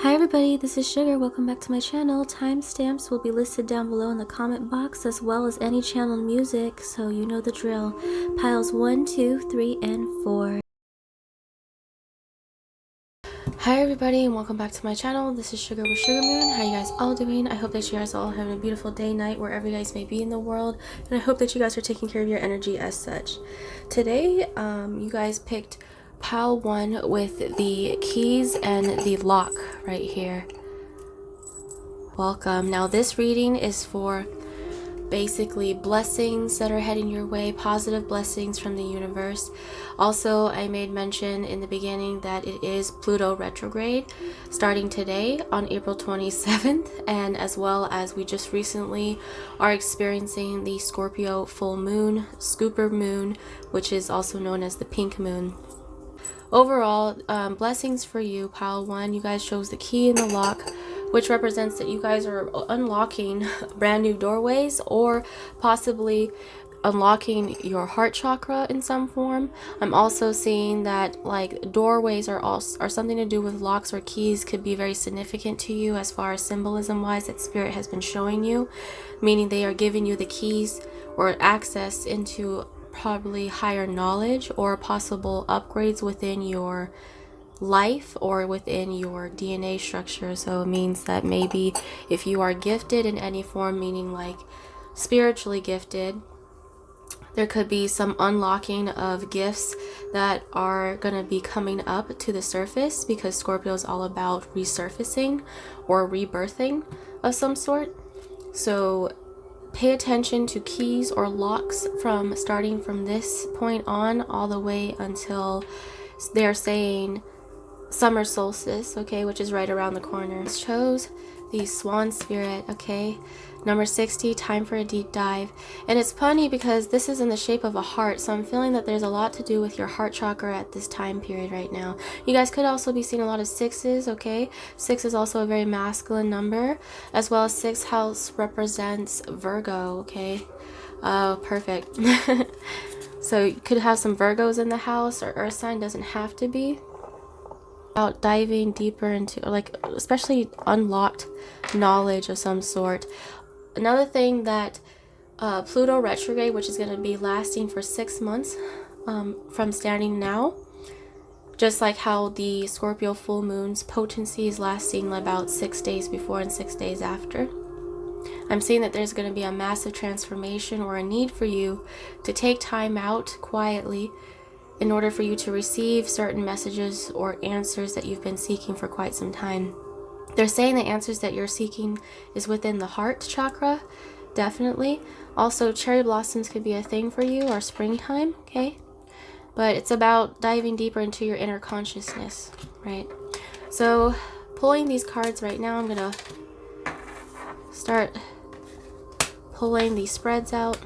Hi everybody, this is Sugar. Welcome back to my channel. Timestamps will be listed down below in the comment box, as well as any channel music, so you know the drill. Piles 1, 2, 3, and 4. Hi everybody, and welcome back to my channel. This is Sugar with Sugar Moon. How you guys all doing? I hope that you guys all having a beautiful day, night, wherever you guys may be in the world, and I hope that you guys are taking care of your energy as such. Today, you guys picked pile 1 with the keys and the lock right here. Welcome. Now this reading is for basically blessings that are heading your way, positive blessings from the universe. Also, I made mention in the beginning that it is Pluto retrograde starting today on April 27th, and as well as we just recently are experiencing the Scorpio full moon, scooper moon, which is also known as the pink moon. Overall, blessings for you, pile 1. You guys chose the key in the lock, which represents that you guys are unlocking brand new doorways, or possibly unlocking your heart chakra in some form. I'm also seeing that like doorways are something to do with locks or keys, could be very significant to you as far as symbolism wise that spirit has been showing you, meaning they are giving you the keys or access into probably higher knowledge or possible upgrades within your life or within your DNA structure. So it means that maybe if you are gifted in any form, meaning like spiritually gifted, there could be some unlocking of gifts that are going to be coming up to the surface, because Scorpio is all about resurfacing or rebirthing of some sort. So pay attention to keys or locks from starting from this point on all the way until they're saying summer solstice, okay, which is right around the corner. Chose the swan spirit, okay, number 60, time for a deep dive. And it's funny because this is in the shape of a heart, so I'm feeling that there's a lot to do with your heart chakra at this time period right now. You guys could also be seeing a lot of 6s, okay. 6 is also a very masculine number, as well as 6th house represents Virgo, okay. Oh, perfect. So you could have some Virgos in the house, or earth sign, doesn't have to be. About diving deeper into, like, especially unlocked knowledge of some sort. Another thing that Pluto retrograde, which is going to be lasting for 6 months from starting now, just like how the Scorpio full moon's potency is lasting about 6 days before and 6 days after. I'm seeing that there's going to be a massive transformation or a need for you to take time out quietly in order for you to receive certain messages or answers that you've been seeking for quite some time. They're saying the answers that you're seeking is within the heart chakra, definitely. Also, cherry blossoms could be a thing for you, or springtime, okay? But it's about diving deeper into your inner consciousness, right? So, pulling these cards right now, I'm going to start pulling these spreads out.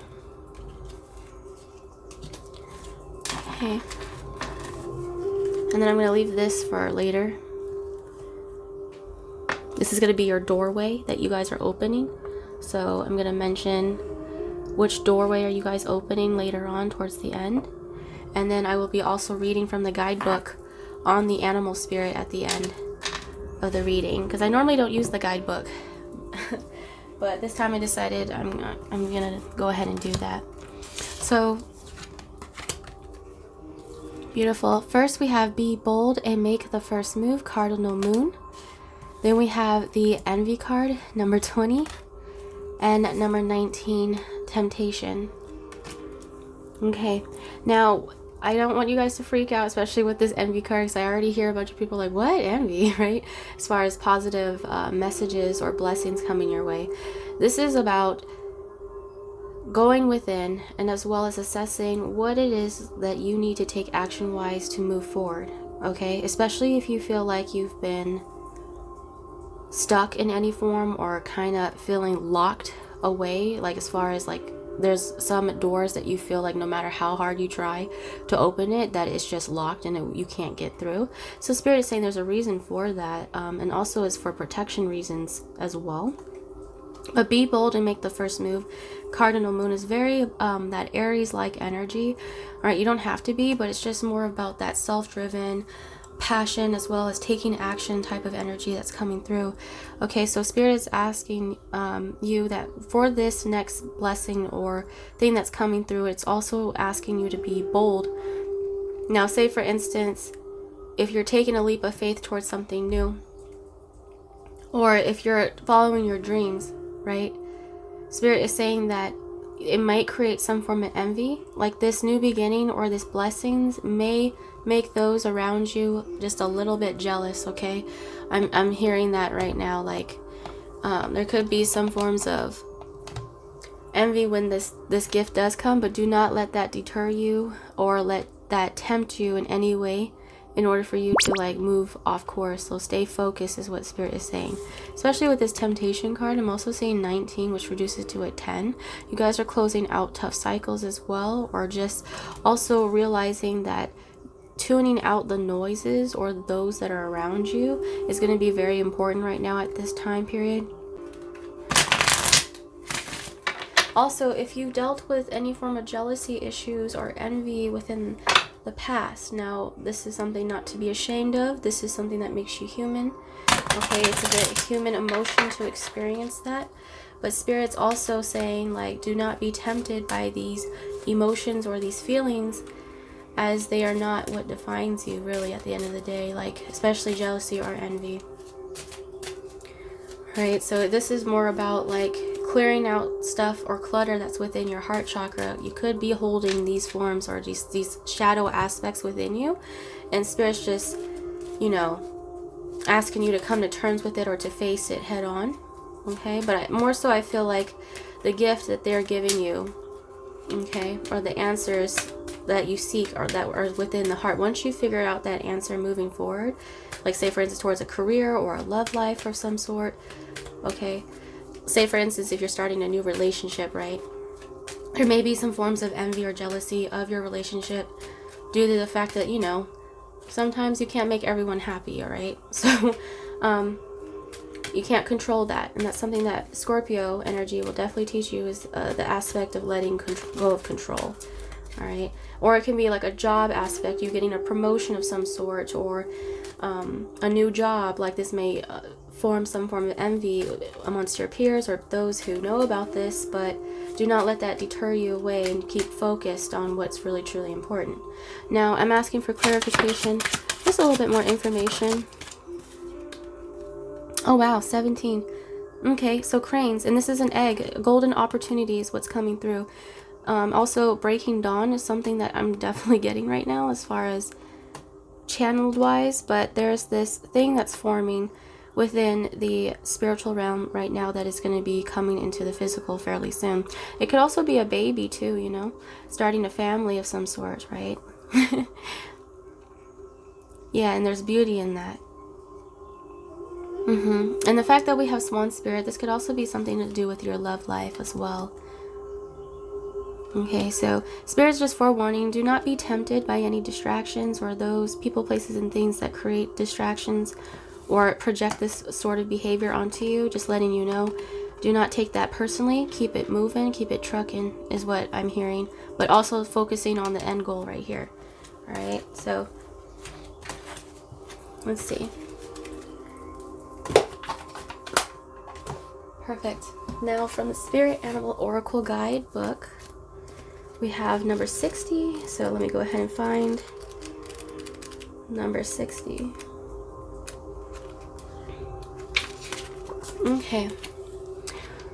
Okay. And then I'm going to leave this for later. This is going to be your doorway that you guys are opening. So I'm going to mention which doorway are you guys opening later on towards the end. And then I will be also reading from the guidebook on the animal spirit at the end of the reading, because I normally don't use the guidebook. But this time I decided I'm going to go ahead and do that. So beautiful. First we have be bold and make the first move, cardinal moon. Then we have the envy card, number 20, and number 19, temptation. Okay, now I don't want you guys to freak out, especially with this envy card, because I already hear a bunch of people like, what, envy, right? As far as positive messages or blessings coming your way. This is about going within, and as well as assessing what it is that you need to take action wise to move forward, okay? Especially if you feel like you've been stuck in any form, or kind of feeling locked away, like as far as like there's some doors that you feel like no matter how hard you try to open it, that it's just locked and you can't get through. So spirit is saying there's a reason for that, and also is for protection reasons as well. But be bold and make the first move. Cardinal moon is very that Aries like energy. All right, you don't have to be, but it's just more about that self-driven, passion as well as taking action type of energy that's coming through. Okay, so Spirit is asking you that for this next blessing or thing that's coming through, it's also asking you to be bold. Now, say for instance, if you're taking a leap of faith towards something new, or if you're following your dreams, right? Spirit is saying that it might create some form of envy, like this new beginning or this blessings may make those around you just a little bit jealous. Okay, I'm hearing that right now. Like there could be some forms of envy when this gift does come, but do not let that deter you or let that tempt you in any way in order for you to like move off course. So stay focused is what Spirit is saying, especially with this temptation card. I'm also saying 19, which reduces to a 10. You guys are closing out tough cycles as well, or just also realizing that tuning out the noises or those that are around you is going to be very important right now at this time period. Also, if you dealt with any form of jealousy issues or envy within the past, now this is something not to be ashamed of. This is something that makes you human. Okay, it's a very human emotion to experience that. But Spirit's also saying, like, do not be tempted by these emotions or these feelings, as they are not what defines you really at the end of the day, like especially jealousy or envy. Right, so this is more about like clearing out stuff or clutter that's within your heart chakra. You could be holding these forms or these shadow aspects within you, and Spirit's just, you know, asking you to come to terms with it or to face it head on. Okay, but more so I feel like the gift that they're giving you, okay, or the answers that you seek or that are within the heart, once you figure out that answer moving forward, like say for instance towards a career or a love life of some sort, okay, say for instance if you're starting a new relationship, right, there may be some forms of envy or jealousy of your relationship due to the fact that, you know, sometimes you can't make everyone happy, all right? So you can't control that, and that's something that Scorpio energy will definitely teach you, is the aspect of letting go of control. All right, or it can be like a job aspect, you getting a promotion of some sort, or a new job. Like this may form some form of envy amongst your peers or those who know about this, but do not let that deter you away and keep focused on what's really truly important. Now I'm asking for clarification, just a little bit more information. Oh wow, 17. Okay, so cranes, and this is an egg. Golden opportunity is what's coming through. Also, breaking dawn is something that I'm definitely getting right now as far as channeled wise, but there's this thing that's forming within the spiritual realm right now that is going to be coming into the physical fairly soon. It could also be a baby too, you know, starting a family of some sort, right? Yeah, and there's beauty in that. And the fact that we have swan spirit, this could also be something to do with your love life as well. Okay, so Spirit's just forewarning, do not be tempted by any distractions or those people, places, and things that create distractions or project this sort of behavior onto you. Just letting you know, do not take that personally. Keep it moving, keep it trucking is what I'm hearing, but also focusing on the end goal right here. All right, so let's see. Perfect. Now from the Spirit Animal Oracle Guide book, we have number 60. So let me go ahead and find number 60. Okay.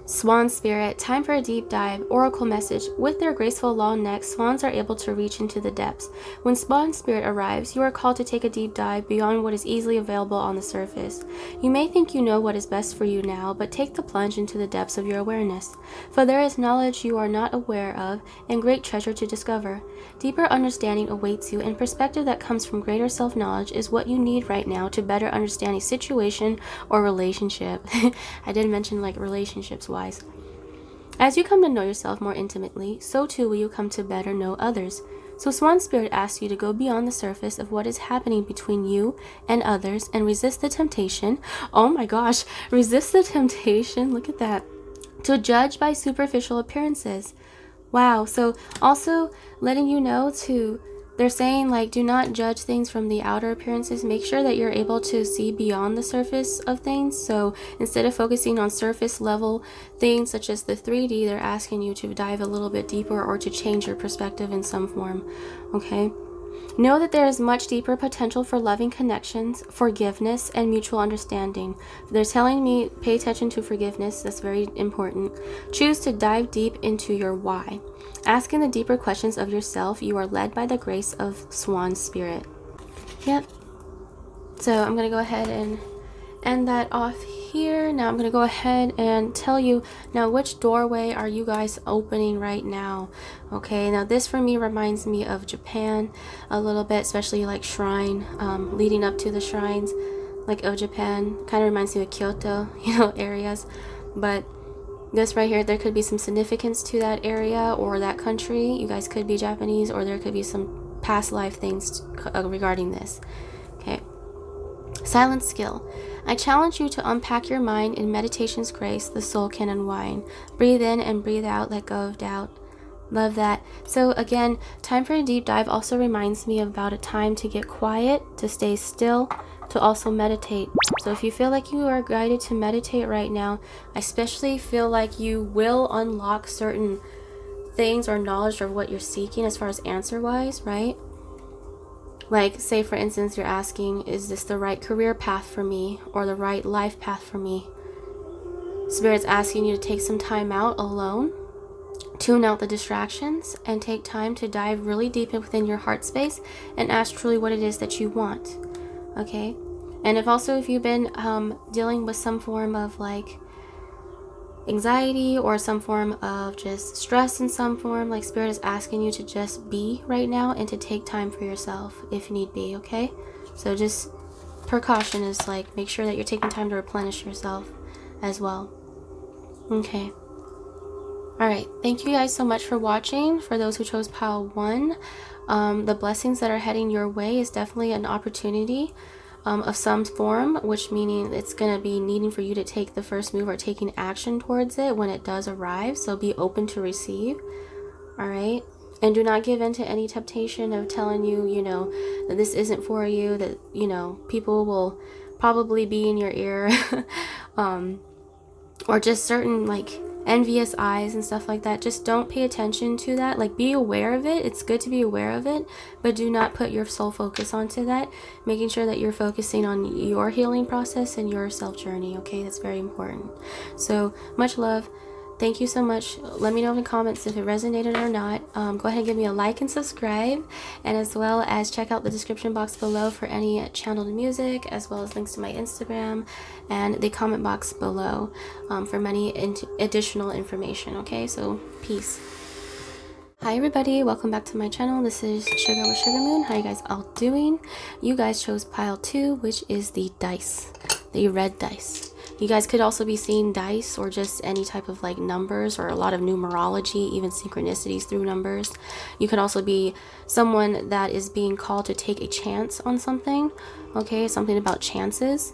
Swan Spirit, time for a deep dive. Oracle message. With their graceful long necks, swans are able to reach into the depths. When Swan Spirit arrives, you are called to take a deep dive beyond what is easily available on the surface. You may think you know what is best for you now, but take the plunge into the depths of your awareness. For there is knowledge you are not aware of, and great treasure to discover. Deeper understanding awaits you, and perspective that comes from greater self-knowledge is what you need right now to better understand a situation or relationship. I did mention like relationships wise. As you come to know yourself more intimately, so too will you come to better know others. So Swan Spirit asks you to go beyond the surface of what is happening between you and others and resist the temptation. Oh my gosh, resist the temptation. Look at that. To judge by superficial appearances. Wow. So also letting you know to they're saying like, do not judge things from the outer appearances. Make sure that you're able to see beyond the surface of things. So instead of focusing on surface level things such as the 3D, they're asking you to dive a little bit deeper or to change your perspective in some form. Okay. Know that there is much deeper potential for loving connections, forgiveness, and mutual understanding. They're telling me pay attention to forgiveness. That's very important. Choose to dive deep into your why. Asking the deeper questions of yourself, you are led by the grace of Swan Spirit. Yep. So I'm going to go ahead and end that off here. Now I'm going to go ahead and tell you now which doorway are you guys opening right now. Okay, now this for me reminds me of Japan a little bit, especially like shrine, leading up to the shrines like of Japan. Kind of reminds me of Kyoto, you know, areas. But this right here, there could be some significance to that area or that country. You guys could be Japanese, or there could be some past life things regarding this. Okay. Silent skill. I challenge you to unpack your mind in meditation's grace the soul can unwind. Breathe in and breathe out, let go of doubt. Love that. So again, time for a deep dive also reminds me about a time to get quiet, to stay still, to also meditate. So if you feel like you are guided to meditate right now, I especially feel like you will unlock certain things or knowledge of what you're seeking as far as answer wise, right? Like, say for instance, you're asking, is this the right career path for me or the right life path for me? Spirit's asking you to take some time out alone, tune out the distractions, and take time to dive really deep within your heart space and ask truly what it is that you want. Okay? And if you've been dealing with some form of like anxiety or some form of just stress in some form, like Spirit is asking you to just be right now and to take time for yourself if need be. Okay? So just precaution is like, make sure that you're taking time to replenish yourself as well. Okay. Alright, thank you guys so much for watching. For those who chose pile 1, the blessings that are heading your way is definitely an opportunity of some form, which meaning it's going to be needing for you to take the first move or taking action towards it when it does arrive. So be open to receive. Alright, and do not give in to any temptation of telling you, you know, that this isn't for you, that, you know, people will probably be in your ear or just certain like envious eyes and stuff like that. Just don't pay attention to that. Like, be aware of it. It's good to be aware of it, but do not put your sole focus onto that. Making sure that you're focusing on your healing process and your self journey. Okay, that's very important. So much love. Thank you so much. Let me know in the comments if it resonated or not. Go ahead and give me a like and subscribe, and as well as check out the description box below for any channeled music, as well as links to my Instagram, and the comment box below for many additional information. Okay, so peace. Hi everybody, welcome back to my channel. This is Sugar with Sugar Moon. How you guys all doing? You guys chose pile 2, which is the dice, the red dice. You guys could also be seeing dice or just any type of like numbers or a lot of numerology, even synchronicities through numbers. You could also be someone that is being called to take a chance on something, okay, something about chances,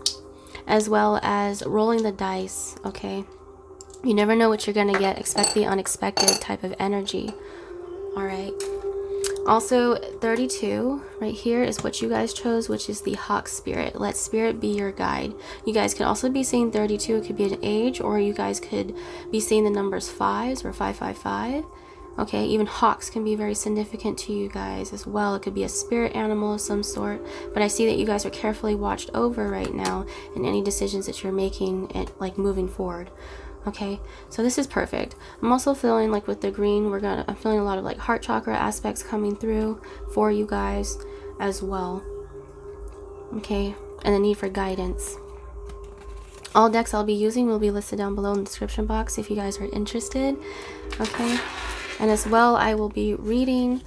as well as rolling the dice, okay. You never know what you're gonna get. Expect the unexpected type of energy. All right. Also, 32 right here is what you guys chose, which is the hawk spirit. Let spirit be your guide. You guys could also be seeing 32. It could be an age, or you guys could be seeing the numbers 5s or 555. Okay, even hawks can be very significant to you guys as well. It could be a spirit animal of some sort, but I see that you guys are carefully watched over right now in any decisions that you're making and like moving forward. Okay, so this is perfect. I'm also feeling like with the green, I'm feeling a lot of like heart chakra aspects coming through for you guys as well. Okay, and the need for guidance. All decks I'll be using will be listed down below in the description box if you guys are interested. Okay, and as well, I will be reading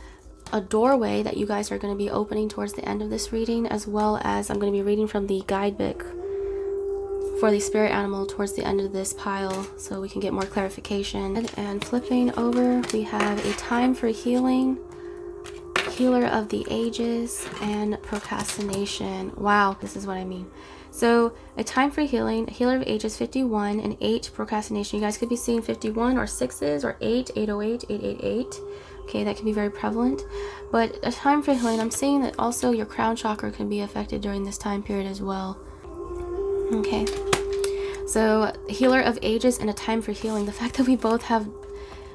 a doorway that you guys are going to be opening towards the end of this reading, as well as I'm going to be reading from the guidebook for the spirit animal towards the end of this pile, so we can get more clarification. And flipping over, we have a time for healing, healer of the ages, and procrastination. Wow, this is what I mean. So a time for healing, healer of ages 51, and 8 procrastination. You guys could be seeing 51 or 6s or 8, 808, 888. Okay, that can be very prevalent. But a time for healing, I'm saying that also your crown chakra can be affected during this time period as well. Okay, so healer of ages and a time for healing. The fact that we both have...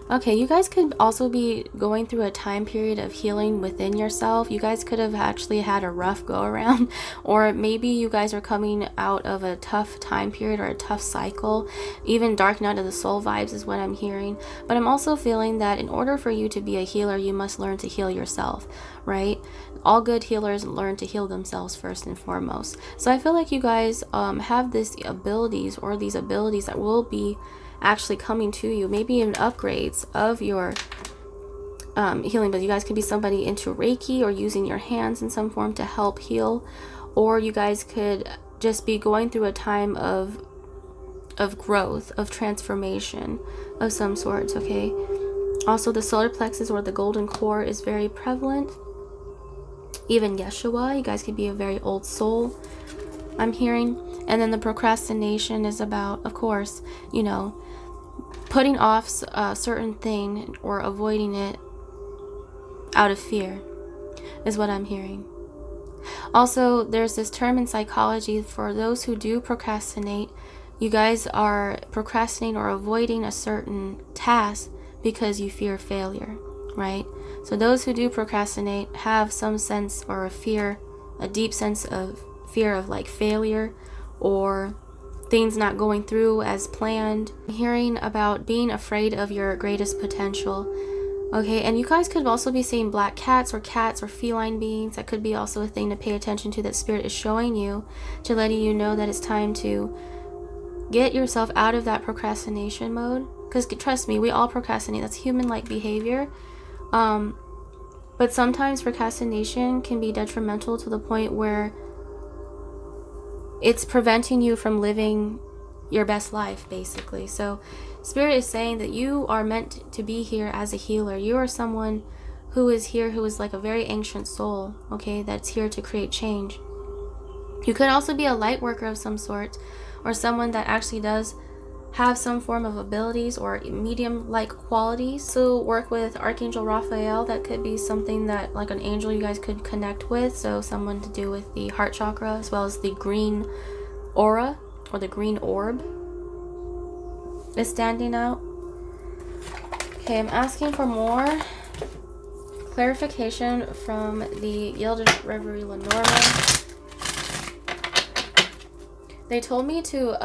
Okay, you guys could also be going through a time period of healing within yourself. You guys could have actually had a rough go around, or maybe you guys are coming out of a tough time period or a tough cycle. Even dark night of the soul vibes is what I'm hearing. But I'm also feeling that in order for you to be a healer, you must learn to heal yourself, right? All good healers learn to heal themselves first and foremost. So I feel like you guys have these abilities that will be actually coming to you, maybe even upgrades of your healing. But you guys could be somebody into Reiki or using your hands in some form to help heal, or you guys could just be going through a time of growth, of transformation of some sort. Okay, also the solar plexus or the golden core is very prevalent. Even Yeshua, you guys could be a very old soul, I'm hearing. And then the procrastination is about, of course, you know, putting off a certain thing or avoiding it out of fear is what I'm hearing. Also, there's this term in psychology for those who do procrastinate. You guys are procrastinating or avoiding a certain task because you fear failure, right? So those who do procrastinate have some sense or a fear, a deep sense of fear of like failure or things not going through as planned. Hearing about being afraid of your greatest potential. Okay, and you guys could also be seeing black cats or feline beings. That could be also a thing to pay attention to, that spirit is showing you, to letting you know that it's time to get yourself out of that procrastination mode. Because trust me, we all procrastinate. That's human-like behavior. But sometimes procrastination can be detrimental to the point where it's preventing you from living your best life, basically. So spirit is saying that you are meant to be here as a healer. You are someone who is here, who is like a very ancient soul, okay, that's here to create change. You could also be a light worker of some sort, or someone that actually does have some form of abilities or medium-like qualities. So work with Archangel Raphael. That could be something that, like an angel, you guys could connect with. So someone to do with the heart chakra, as well as the green aura or the green orb is standing out. Okay, I'm asking for more clarification from the Gilded Reverie Lenormand. They told me to,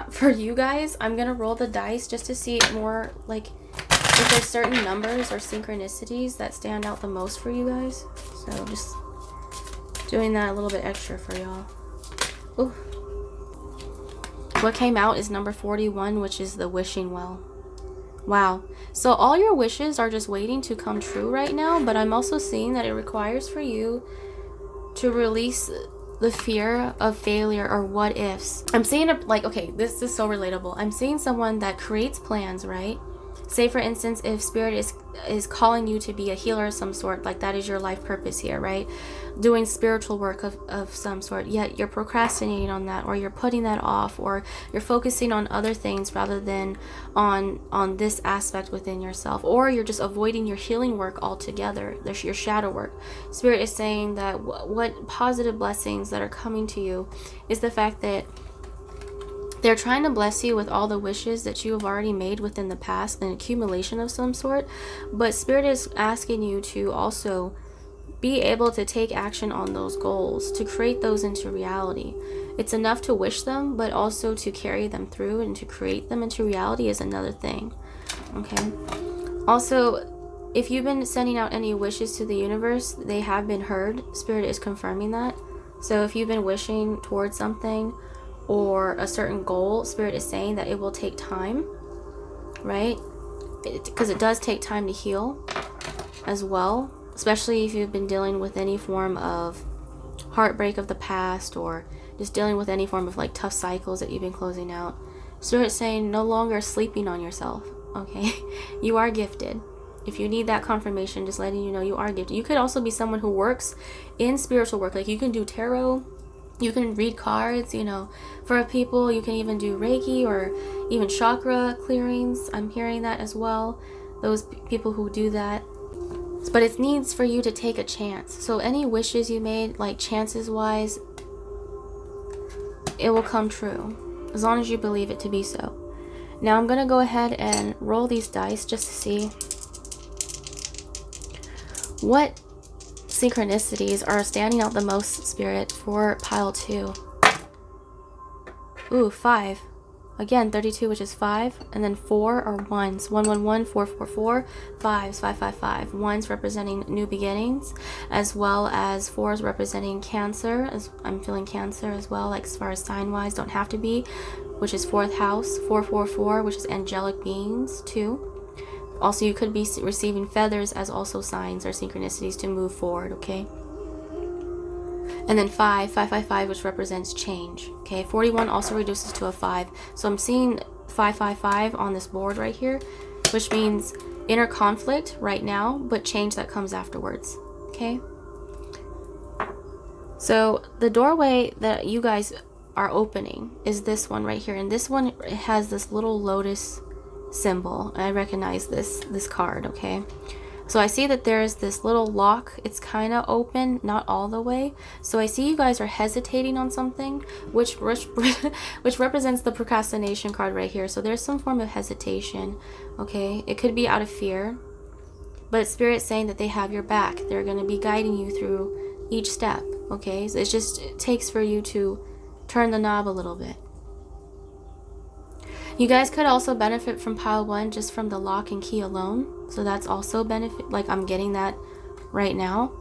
for you guys, I'm going to roll the dice just to see more, like, if there's certain numbers or synchronicities that stand out the most for you guys. So just doing that a little bit extra for y'all. Ooh. What came out is number 41, which is the wishing well. Wow. So all your wishes are just waiting to come true right now, but I'm also seeing that it requires for you to release the fear of failure or what ifs. I'm seeing like, okay, this is so relatable. I'm seeing someone that creates plans, right? Say for instance, if spirit is calling you to be a healer of some sort, like that is your life purpose here, right? Doing spiritual work of some sort, yet you're procrastinating on that, or you're putting that off, or you're focusing on other things rather than on this aspect within yourself, or you're just avoiding your healing work altogether. There's your shadow work. Spirit is saying that what positive blessings that are coming to you is the fact that they're trying to bless you with all the wishes that you have already made within the past, an accumulation of some sort. But Spirit is asking you to also be able to take action on those goals, to create those into reality. It's enough to wish them, but also to carry them through and to create them into reality is another thing. Okay. Also, if you've been sending out any wishes to the universe, they have been heard. Spirit is confirming that. So if you've been wishing towards something or a certain goal, Spirit is saying that it will take time, right? Because it does take time to heal as well, especially if you've been dealing with any form of heartbreak of the past, or just dealing with any form of like tough cycles that you've been closing out. Spirit is saying no longer sleeping on yourself, okay? You are gifted. If you need that confirmation, just letting you know you are gifted. You could also be someone who works in spiritual work, like you can do tarot, you can read cards, you know, for people. You can even do Reiki or even chakra clearings. I'm hearing that as well. Those people who do that. But it needs for you to take a chance. So any wishes you made, like chances wise, it will come true as long as you believe it to be so. Now I'm gonna go ahead and roll these dice just to see what synchronicities are standing out the most, Spirit, for pile 2. Ooh, 5. Again, 32, which is 5, and then 4 are 1s. 1, 1, 1, 4, 4, 4, 5s, 5, 5, 5. 1s representing new beginnings, as well as 4s representing Cancer. As I'm feeling Cancer as well, like as far as sign-wise, don't have to be, which is 4th house. 4, 4, 4, which is angelic beings, 2. Also, you could be receiving feathers as also signs or synchronicities to move forward, okay? And then 5, 5, 5, 5, which represents change, okay? 41 also reduces to a 5. So I'm seeing 5, 5, 5 on this board right here, which means inner conflict right now, but change that comes afterwards, okay? So the doorway that you guys are opening is this one right here. And this one has this little lotus symbol. I recognize this card, okay? So I see that there's this little lock. It's kind of open, not all the way. So I see you guys are hesitating on something, which represents the procrastination card right here. So there's some form of hesitation, okay? It could be out of fear, but Spirit's saying that they have your back. They're going to be guiding you through each step, okay? So it takes for you to turn the knob a little bit. You guys could also benefit from pile 1 just from the lock and key alone. So that's also benefit, like I'm getting that right now.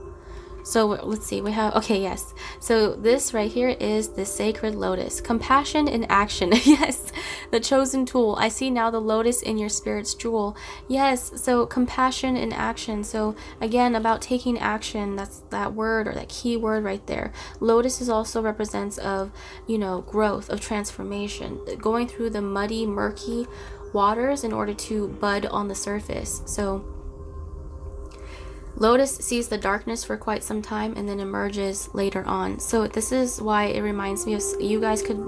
So let's see, we have, okay, yes. So this right here is the sacred lotus. Compassion in action. Yes, the chosen tool. I see now the lotus in your spirit's jewel. Yes, so compassion in action. So again, about taking action, that's that word or that key word right there. Lotus is also represents of, you know, growth, of transformation, going through the muddy, murky waters in order to bud on the surface. So Lotus sees the darkness for quite some time and then emerges later on. So this is why it reminds me of you guys could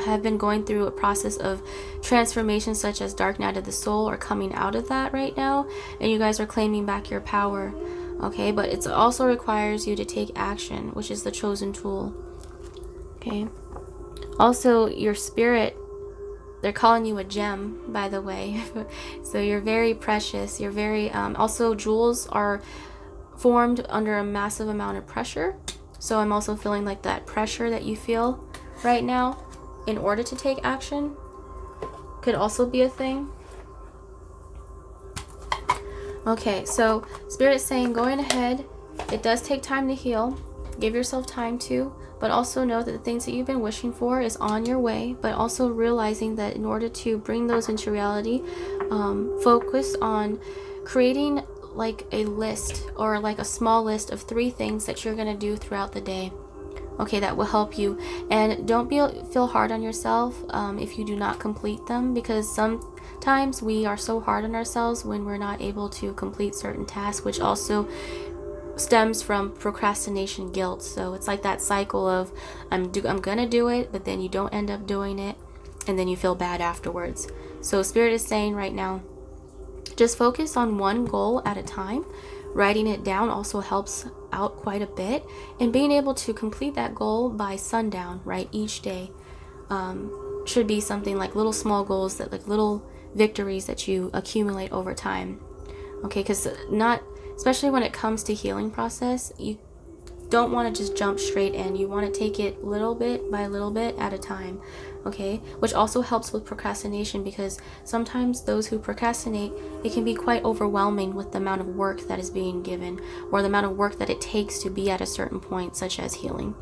have been going through a process of transformation such as dark night of the soul or coming out of that right now, and you guys are claiming back your power, okay? But it also requires you to take action, which is the chosen tool, okay? Also, your spirit, they're calling you a gem, by the way. So you're very precious. You're very also jewels are formed under a massive amount of pressure. So I'm also feeling like that pressure that you feel right now in order to take action could also be a thing. Okay, so Spirit is saying going ahead. It does take time to heal. Give yourself time to, but also know that the things that you've been wishing for is on your way, but also realizing that in order to bring those into reality, focus on creating like a list or like a small list of 3 things that you're going to do throughout the day, okay, that will help you. And don't feel hard on yourself if you do not complete them, because sometimes we are so hard on ourselves when we're not able to complete certain tasks, which also stems from procrastination guilt. So it's like that cycle of I'm gonna do it, but then you don't end up doing it, and then you feel bad afterwards. So Spirit is saying right now, just focus on one goal at a time. Writing it down also helps out quite a bit, and being able to complete that goal by sundown, right, each day should be something like little small goals, that like little victories that you accumulate over time, okay? Because especially when it comes to healing process, you don't want to just jump straight in. You want to take it little bit by little bit at a time, okay? Which also helps with procrastination, because sometimes those who procrastinate, it can be quite overwhelming with the amount of work that is being given, or the amount of work that it takes to be at a certain point, such as healing,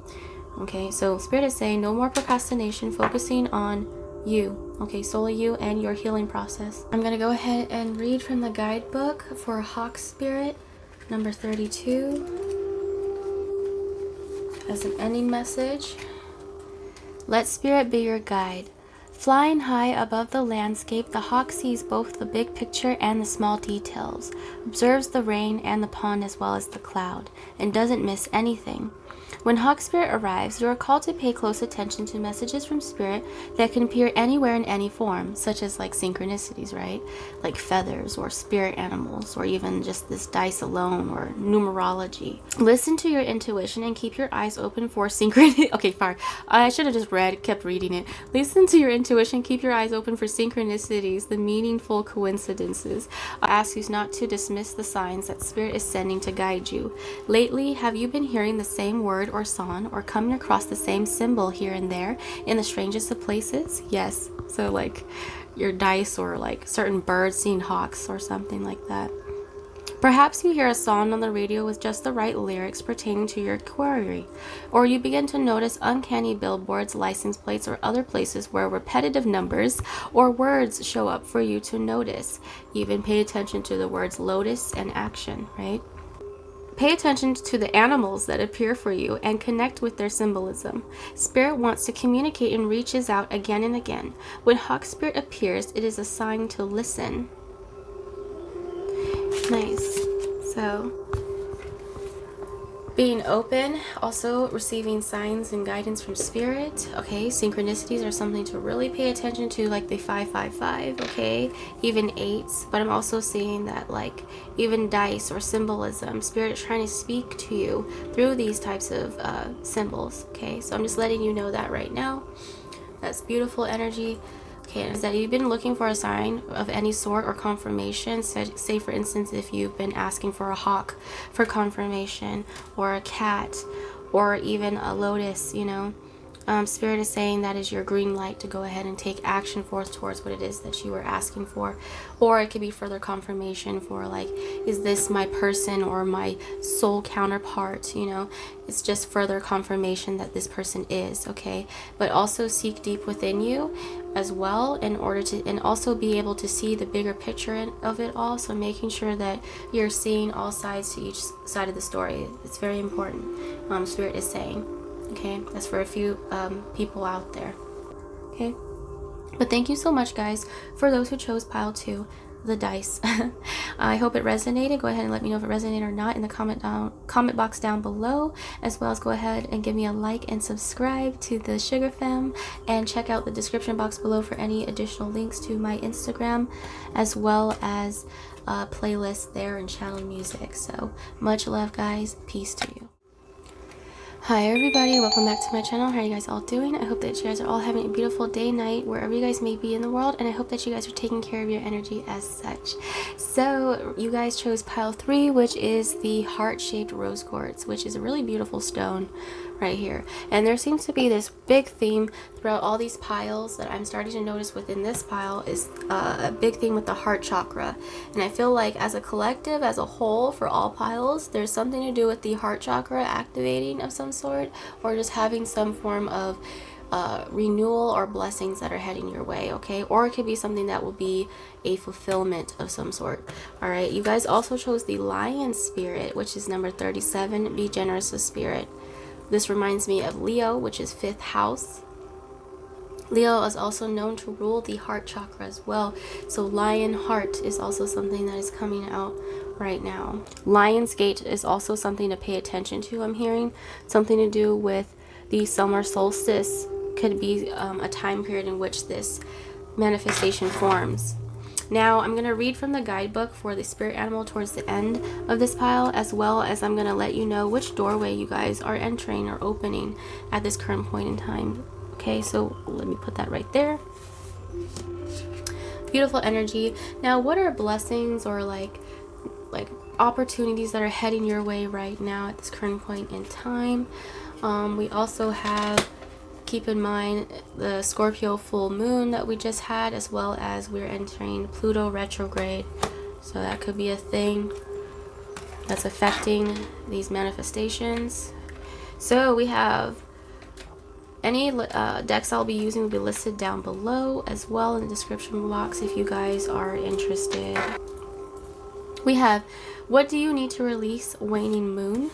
okay? So Spirit is saying no more procrastination, focusing on you, okay, solely you and your healing process. I'm going to go ahead and read from the guidebook for Hawk Spirit, number 32. As an ending message, let Spirit be your guide. Flying high above the landscape, the hawk sees both the big picture and the small details, observes the rain and the pond as well as the cloud, and doesn't miss anything. When Hawk Spirit arrives, you are called to pay close attention to messages from Spirit that can appear anywhere in any form, such as like synchronicities, right? Like feathers or spirit animals, or even just this dice alone, or numerology. Listen to your intuition and keep your eyes open for synchronicity. Okay, fine. I should have just kept reading it. Listen to your intuition, keep your eyes open for synchronicities, the meaningful coincidences. I ask you not to dismiss the signs that Spirit is sending to guide you. Lately, have you been hearing the same word or song, or coming across the same symbol here and there in the strangest of places? Yes. So like your dice, or like certain birds seeing hawks or something like that. Perhaps you hear a song on the radio with just the right lyrics pertaining to your query, or you begin to notice uncanny billboards, license plates, or other places where repetitive numbers or words show up for you to notice. Even pay attention to the words lotus and action, right? Pay attention to the animals that appear for you and connect with their symbolism. Spirit wants to communicate and reaches out again and again. When Hawk Spirit appears, it is a sign to listen. Nice. So, being open, also receiving signs and guidance from Spirit. Okay, synchronicities are something to really pay attention to, like the 555, okay, even 8s. But I'm also seeing that like even dice or symbolism, Spirit is trying to speak to you through these types of symbols. Okay, so I'm just letting you know that right now. That's beautiful energy. Okay, is that you've been looking for a sign of any sort or confirmation. Say for instance, if you've been asking for a hawk for confirmation, or a cat, or even a lotus, you know, Spirit is saying that is your green light to go ahead and take action towards what it is that you were asking for. Or it could be further confirmation for like, is this my person or my soul counterpart, you know? It's just further confirmation that this person is, okay? But also seek deep within you as well in order to, and also be able to see the bigger picture of it all. So making sure that you're seeing all sides to each side of the story. It's very important, Spirit is saying. Okay, that's for a few people out there. Okay, but thank you so much, guys, for those who chose pile 2, the dice. I hope it resonated. Go ahead and let me know if it resonated or not in the comment box down below, as well as go ahead and give me a like and subscribe to the Sugar Fam, and check out the description box below for any additional links to my Instagram, as well as a playlist there and channel music. So much love, guys. Peace to you. Hi everybody, welcome back to my channel. How are you guys all doing? I hope that you guys are all having a beautiful day, night, wherever you guys may be in the world, and I hope that you guys are taking care of your energy as such. So you guys chose pile 3, which is the heart-shaped rose quartz, which is a really beautiful stone right here. And there seems to be this big theme throughout all these piles that I'm starting to notice within this pile is a big theme with the heart chakra. And I feel like as a collective, as a whole, for all piles, there's something to do with the heart chakra activating of some sort, or just having some form of renewal or blessings that are heading your way, okay? Or it could be something that will be a fulfillment of some sort. All right, you guys also chose the lion spirit, which is number 37. Be generous with spirit. This reminds me of Leo, which is 5th house. Leo is also known to rule the heart chakra as well. So lion heart is also something that is coming out right now. Lion's gate is also something to pay attention to, I'm hearing. Something to do with the summer solstice. Could be a time period in which this manifestation forms. Now I'm going to read from the guidebook for the spirit animal towards the end of this pile, as well as I'm going to let you know which doorway you guys are entering or opening at this current point in time. Okay, so let me put that right there. Beautiful energy. Now, what are blessings or like opportunities that are heading your way right now at this current point in time? We also have, keep in mind, the Scorpio full moon that we just had, as well as we're entering Pluto retrograde. So that could be a thing that's affecting these manifestations. So we have any decks I'll be using will be listed down below, as well in the description box if you guys are interested. We have, what do you need to release? Waning moon.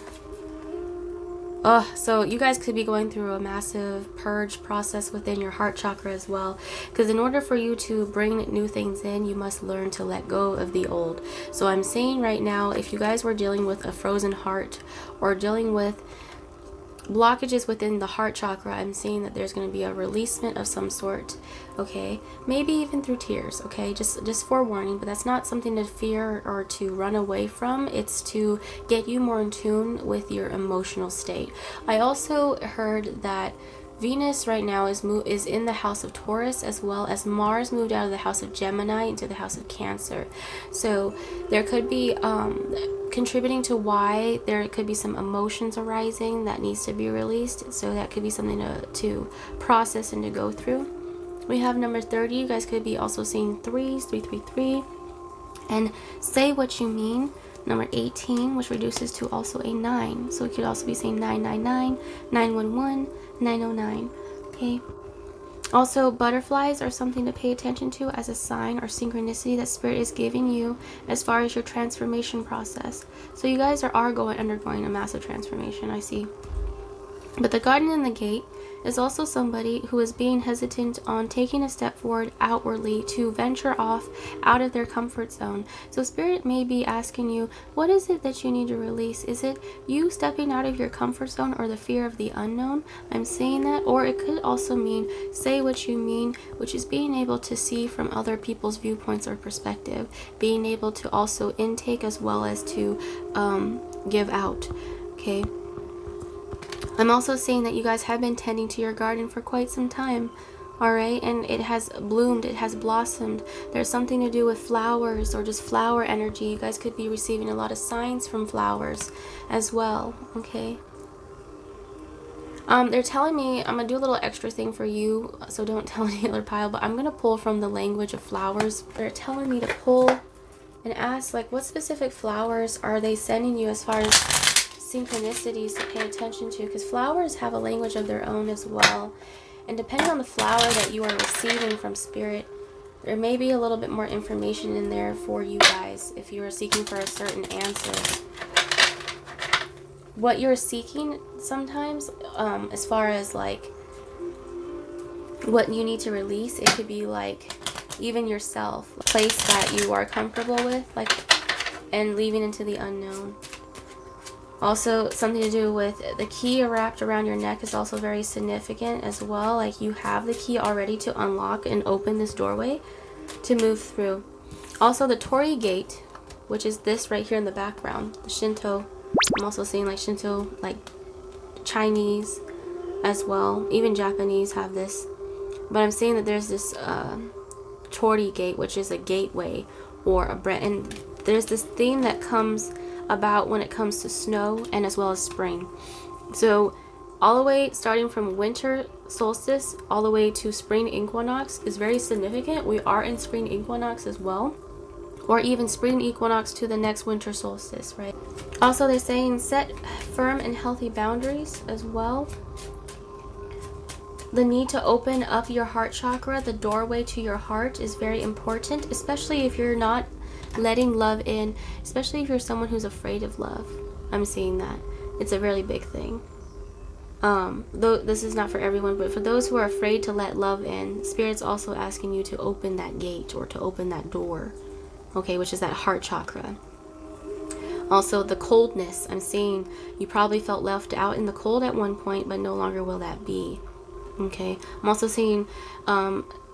So you guys could be going through a massive purge process within your heart chakra as well, because in order for you to bring new things in, you must learn to let go of the old. So I'm saying right now, if you guys were dealing with a frozen heart, or dealing with blockages within the heart chakra, I'm seeing that there's going to be a releasement of some sort, okay? Maybe even through tears, okay? Just forewarning, but that's not something to fear or to run away from. It's to get you more in tune with your emotional state. I also heard that Venus right now is in the house of Taurus, as well as Mars moved out of the house of Gemini into the house of Cancer. So there could be contributing to why there could be some emotions arising that needs to be released. So that could be something to process and to go through. We have number 30. You guys could be also seeing 333 and say what you mean. Number 18, which reduces to also a 9. So it could also be saying 999, 911, 909. Okay. Also, butterflies are something to pay attention to as a sign or synchronicity that Spirit is giving you as far as your transformation process. So you guys are undergoing a massive transformation, I see. But the Garden in the Gate is also somebody who is being hesitant on taking a step forward outwardly to venture off out of their comfort zone. So Spirit may be asking you, what is it that you need to release? Is it you stepping out of your comfort zone or the fear of the unknown? I'm saying that. Or it could also mean say what you mean, which is being able to see from other people's viewpoints or perspective, being able to also intake as well as to give out. Okay. I'm also seeing that you guys have been tending to your garden for quite some time, alright? And it has bloomed, it has blossomed. There's something to do with flowers or just flower energy. You guys could be receiving a lot of signs from flowers as well, okay? They're telling me, I'm going to do a little extra thing for you, so don't tell any other pile, but I'm going to pull from the language of flowers. They're telling me to pull and ask, like, what specific flowers are they sending you as far as synchronicities to pay attention to, because flowers have a language of their own as well, and depending on the flower that you are receiving from Spirit, there may be a little bit more information in there for you guys if you are seeking for a certain answer. What you're seeking sometimes, as far as like what you need to release, it could be like even yourself, a place that you are comfortable with, like, and leaving into the unknown. Also, something to do with the key wrapped around your neck is also very significant as well. Like you have the key already to unlock and open this doorway to move through. Also, the Torii Gate, which is this right here in the background, the Shinto. I'm also seeing like Shinto, like Chinese as well. Even Japanese have this. But I'm seeing that there's this Torii Gate, which is a gateway or a brand. And there's this theme that comes about when it comes to snow and as well as spring. So all the way starting from winter solstice all the way to spring equinox is very significant. We are in spring equinox as well, or even spring equinox to the next winter solstice, right? Also, they're saying set firm and healthy boundaries as well. The need to open up your heart chakra, the doorway to your heart, is very important, especially if you're not letting love in, especially if you're someone who's afraid of love. I'm seeing that. It's a really big thing. Though this is not for everyone, but for those who are afraid to let love in, Spirit's also asking you to open that gate or to open that door, okay, which is that heart chakra. Also, the coldness. I'm seeing you probably felt left out in the cold at one point, but no longer will that be. Okay. I'm also seeing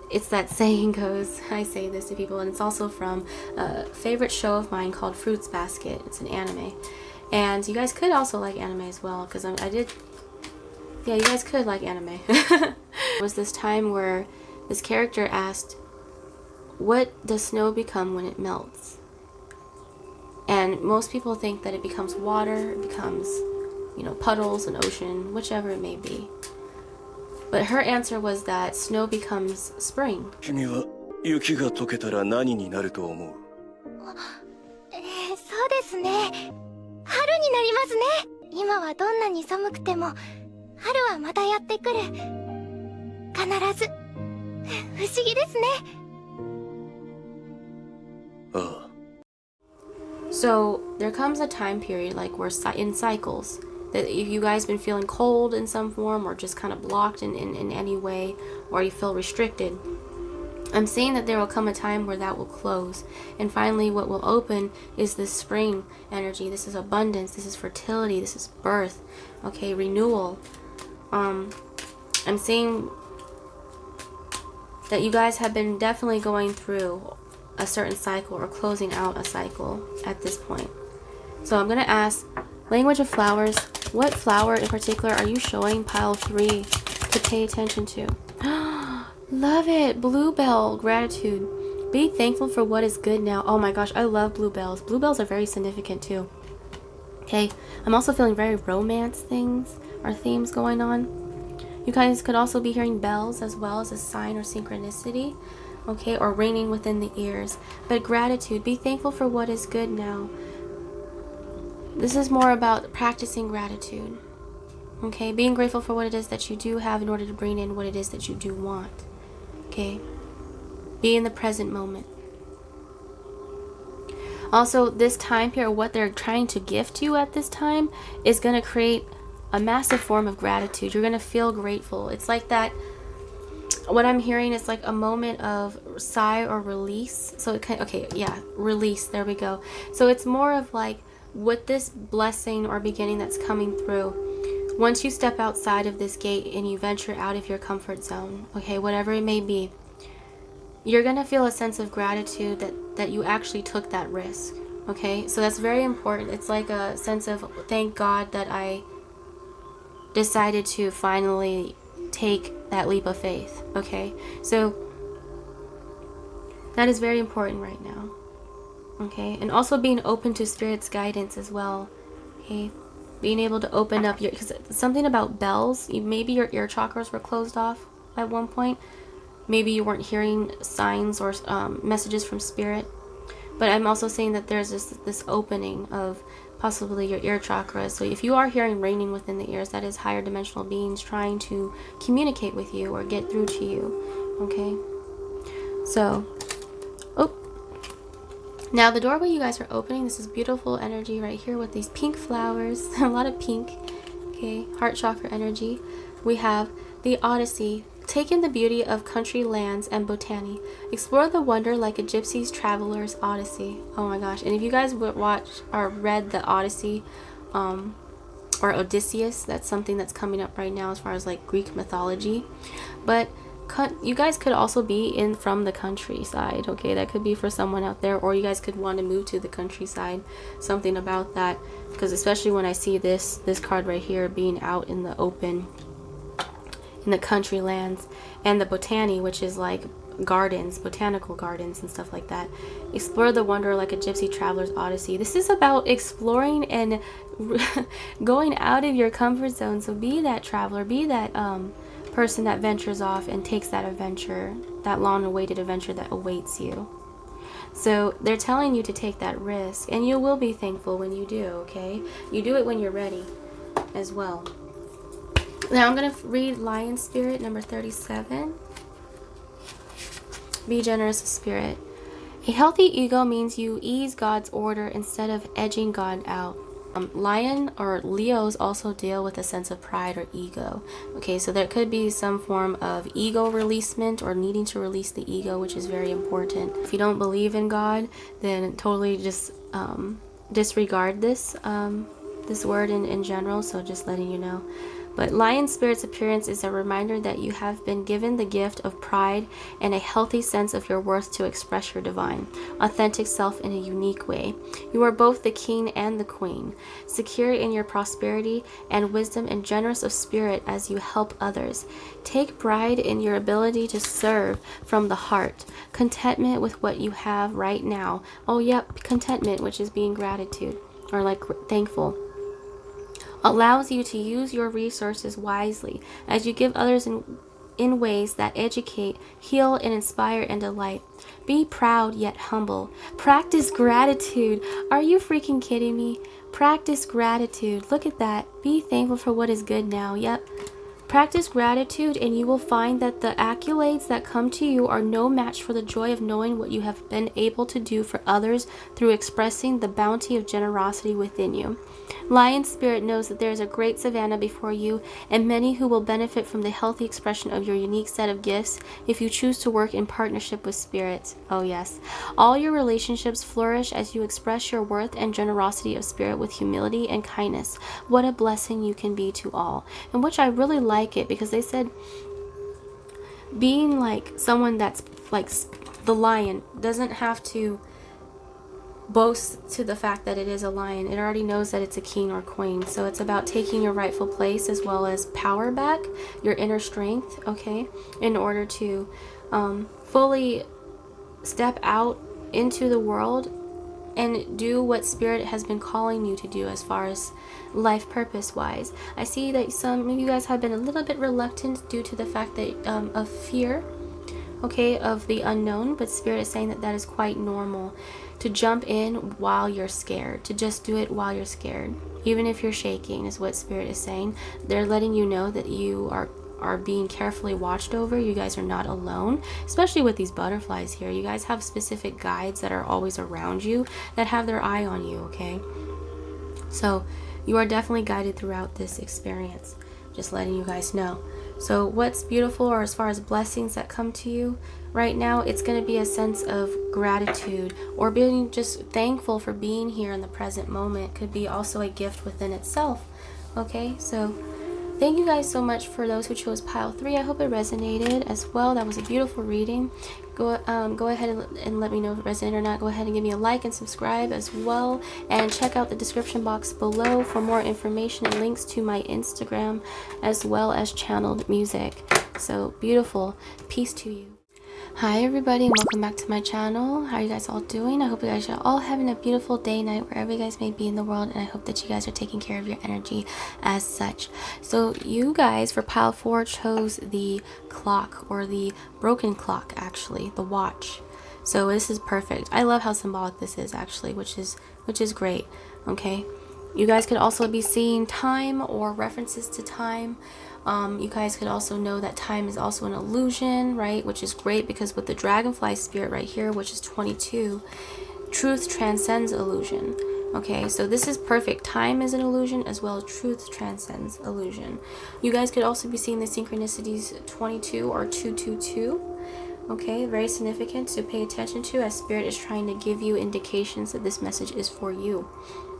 it's that saying goes, I say this to people, and it's also from a favorite show of mine called Fruits Basket. It's an anime. And you guys could also like anime as well, because yeah, you guys could like anime. There was this time where this character asked, what does snow become when it melts? And most people think that it becomes water, it becomes, you know, puddles, an ocean, whichever it may be. But her answer was that snow becomes spring. 君は雪が溶けたら何になると思う？そうですね。春になりますね。今はどんなに寒くても、春はまたやってくる。必ず。不思議ですね。ああ。 So there comes a time period, like we're in cycles, that if you guys been feeling cold in some form or just kind of blocked in any way, or you feel restricted, I'm seeing that there will come a time where that will close. And finally, what will open is this spring energy. This is abundance. This is fertility. This is birth. Okay, renewal. I'm seeing that you guys have been definitely going through a certain cycle or closing out a cycle at this point. So I'm going to ask, language of flowers, what flower in particular are you showing pile 3 to pay attention to? Love it. Bluebell, gratitude. Be thankful for what is good now. Oh my gosh, I love bluebells. Bluebells are very significant too. Okay, I'm also feeling very romance things or themes going on. You guys could also be hearing bells as well as a sign or synchronicity. Okay, or ringing within the ears. But gratitude, be thankful for what is good now. This is more about practicing gratitude. Okay, being grateful for what it is that you do have in order to bring in what it is that you do want. Okay, be in the present moment. Also, this time here, what they're trying to gift you at this time is going to create a massive form of gratitude. You're going to feel grateful. It's like that, what I'm hearing is like a moment of sigh or release. So it can, okay, yeah, release, there we go. So it's more of like, with this blessing or beginning that's coming through, once you step outside of this gate and you venture out of your comfort zone, okay, whatever it may be, you're going to feel a sense of gratitude that you actually took that risk, okay? So that's very important. It's like a sense of, thank God that I decided to finally take that leap of faith, okay? So that is very important right now, okay? And also being open to Spirit's guidance as well, okay? Being able to open up your, because something about bells, maybe your ear chakras were closed off at one point. Maybe you weren't hearing signs or messages from Spirit. But I'm also saying that there's this opening of possibly your ear chakra. So if you are hearing ringing within the ears, that is higher dimensional beings trying to communicate with you or get through to you. Okay? So, now the doorway you guys are opening, this is beautiful energy right here with these pink flowers. A lot of pink. Okay, heart chakra energy. We have the Odyssey. Take in the beauty of country lands and botany. Explore the wonder like a gypsy's traveler's odyssey. Oh my gosh. And if you guys would watch or read the Odyssey or Odysseus, that's something that's coming up right now as far as like Greek mythology. But you guys could also be in from the countryside, okay? That could be for someone out there, or you guys could want to move to the countryside. Something about that, because especially when I see this card right here being out in the open, in the country lands, and the botany, which is like gardens, botanical gardens and stuff like that. Explore the wonder like a gypsy traveler's odyssey. This is about exploring and going out of your comfort zone. So be that traveler, be that person that ventures off and takes that adventure, that long-awaited adventure that awaits you. So they're telling you to take that risk, and you will be thankful when you do, okay? You do it when you're ready as well. Now I'm going to read Lion Spirit number 37. Be generous, Spirit. A healthy ego means you ease God's order instead of edging God out. Lion or Leos also deal with a sense of pride or ego. Okay, so there could be some form of ego releasement or needing to release the ego, which is very important. If you don't believe in God, then totally just disregard this this word in general. So just letting you know. But Lion Spirit's appearance is a reminder that you have been given the gift of pride and a healthy sense of your worth to express your divine, authentic self in a unique way. You are both the king and the queen, secure in your prosperity and wisdom and generous of spirit as you help others. Take pride in your ability to serve from the heart, contentment with what you have right now. Oh, yep, contentment, which is being gratitude or like thankful. Allows you to use your resources wisely as you give others in ways that educate, heal, and inspire and delight. Be proud yet humble. Practice gratitude. Are you freaking kidding me? Practice gratitude. Look at that. Be thankful for what is good now. Yep. Practice gratitude and you will find that the accolades that come to you are no match for the joy of knowing what you have been able to do for others through expressing the bounty of generosity within you. Lion Spirit knows that there is a great savannah before you and many who will benefit from the healthy expression of your unique set of gifts if you choose to work in partnership with Spirit. Oh yes. All your relationships flourish as you express your worth and generosity of spirit with humility and kindness. What a blessing you can be to all. And which I really like it because they said being like someone that's like the lion doesn't have to boast to the fact that it is a lion. It already knows that it's a king or queen. So it's about taking your rightful place as well as power back, your inner strength, okay, in order to fully step out into the world and do what Spirit has been calling you to do as far as life purpose wise. I see that some of you guys have been a little bit reluctant due to the fact that of fear, okay, of the unknown, but Spirit is saying that that is quite normal to jump in while you're scared, to just do it while you're scared, even if you're shaking, is what Spirit is saying. They're letting you know that you are being carefully watched over. You guys are not alone, especially with these butterflies here. You guys have specific guides that are always around you that have their eye on you, okay? So you are definitely guided throughout this experience, just letting you guys know. So what's beautiful, or as far as blessings that come to you right now, it's going to be a sense of gratitude or being just thankful for being here in the present moment. Could be also a gift within itself, okay? So thank you guys so much for those who chose pile 3. I hope it resonated as well. That was a beautiful reading. Go ahead and let me know if it resonated or not. Go ahead and give me a like and subscribe as well. And check out the description box below for more information and links to my Instagram as well as channeled music. So beautiful. Peace to you. Hi everybody and welcome back to my channel. How are you guys all doing? I hope you guys are all having a beautiful day, night, wherever you guys may be in the world, and I hope that you guys are taking care of your energy as such. So you guys for pile 4 chose the clock, or the broken clock, actually, the watch. So this is perfect. I love how symbolic this is actually, which is great. Okay, you guys could also be seeing time or references to time. You guys could also know that time is also an illusion, right? Which is great because with the dragonfly spirit right here, which is 22, truth transcends illusion. Okay, so this is perfect. Time is an illusion as well as truth transcends illusion. You guys could also be seeing the synchronicities 22 or 222. Okay, very significant to pay attention to as Spirit is trying to give you indications that this message is for you.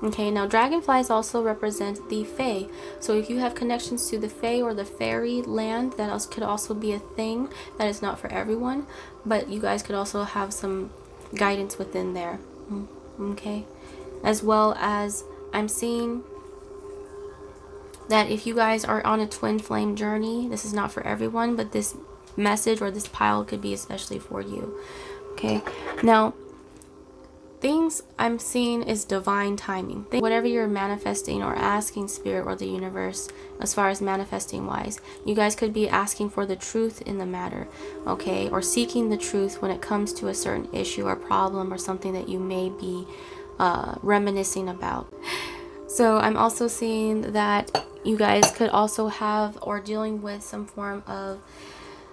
Okay, now dragonflies also represent the Fae. So if you have connections to the Fae or the fairy land, that could also be a thing that is not for everyone. But you guys could also have some guidance within there. Okay, as well as I'm seeing that if you guys are on a twin flame journey, this is not for everyone, but this message or this pile could be especially for you. Okay, now things I'm seeing is divine timing. Whatever you're manifesting or asking Spirit or the universe as far as manifesting wise, you guys could be asking for the truth in the matter, okay, or seeking the truth when it comes to a certain issue or problem or something that you may be reminiscing about. So I'm also seeing that you guys could also have or dealing with some form of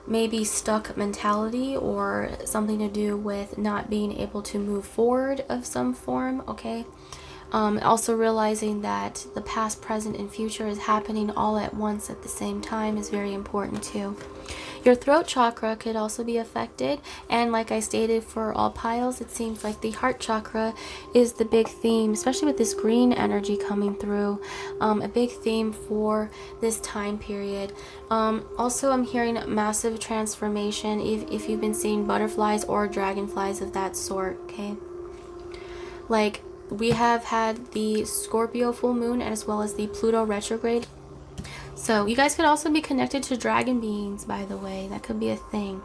maybe stuck mentality or something to do with not being able to move forward of some form, okay? Also realizing that the past, present, and future is happening all at once at the same time is very important too. Your throat chakra could also be affected, and like I stated for all piles, it seems like the heart chakra is the big theme, especially with this green energy coming through, a big theme for this time period. Also I'm hearing massive transformation if you've been seeing butterflies or dragonflies of that sort, okay? Like we have had the Scorpio full moon as well as the Pluto retrograde. So you guys could also be connected to dragon beings, by the way. That could be a thing.